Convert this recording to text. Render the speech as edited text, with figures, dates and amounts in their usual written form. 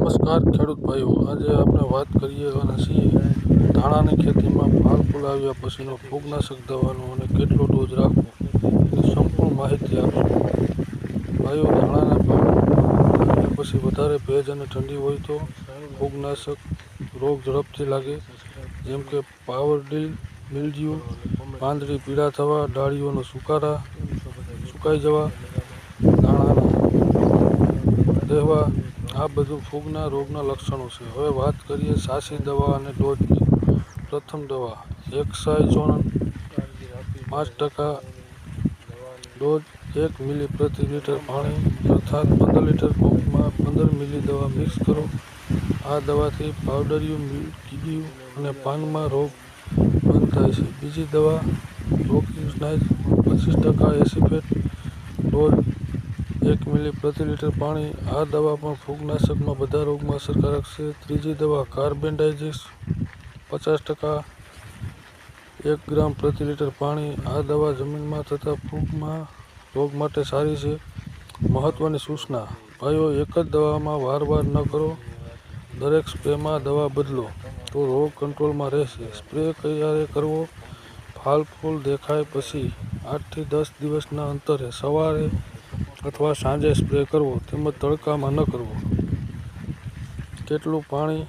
નમસ્કાર ખેડૂત ભાઈઓ, આજે આપણે વાત કરીએ અને છીએ ધાણાની ખેતીમાં ફાલ ફૂલ આવ્યા પછીનો ફૂગનાશક દવાનો અને કેટલો ડોઝ રાખવો એની સંપૂર્ણ માહિતી આપશું. ભાઈઓ, ધાણાના ફાલ આવ્યા પછી વધારે ભેજ અને ઠંડી હોય તો ફૂગનાશક રોગ ઝડપથી લાગે, જેમ કે પાવરડીલ, મિલ્ડ્યુ, પાંદડી પીળા થવા, ડાળીઓનો સુકાઈ જવા, દાણાના રહેવા, આ બધું ફૂગના રોગના લક્ષણો છે. હવે વાત કરીએ સાસી દવા અને ડોઝની. પ્રથમ દવા હેક્સાઝોન 5% ડોઝ 1 મિલી પ્રતિ લિટર પાણી અર્થાત 15 લિટર પંપમાં 15 મિલી દવા મિક્સ કરો. આ દવાથી પાવડરિયું, મિલ્ડ્યુ અને પાનમાં રોગ બંધ થાય છે. બીજી દવા રોકિનાઇઝ 25% એસિફેટ ડોઝ 1 મિલી પ્રતિ લિટર પાણી. આ દવા પણ ફૂગનાશકમાં બધા રોગમાં અસરકારક છે. ત્રીજી દવા કાર્બેન્ડાઝિમ 50% 1 ગ્રામ પ્રતિ લિટર પાણી. આ દવા જમીનમાં થતા ફૂગના રોગ માટે સારી છે. મહત્વની સૂચના: ભાઈઓ, એક જ દવામાં વાર ન કરો, દરેક સ્પ્રેમાં દવા બદલો તો રોગ કંટ્રોલમાં રહેશે. સ્પ્રે ક્યારે કરવો? ફાલ ફૂલ દેખાય પછી 8 થી 10 દિવસના અંતરે સવારે અથવા સાંજે સ્પ્રે કરવો, તેમજ તડકામાં ન કરવો. કેટલું પાણી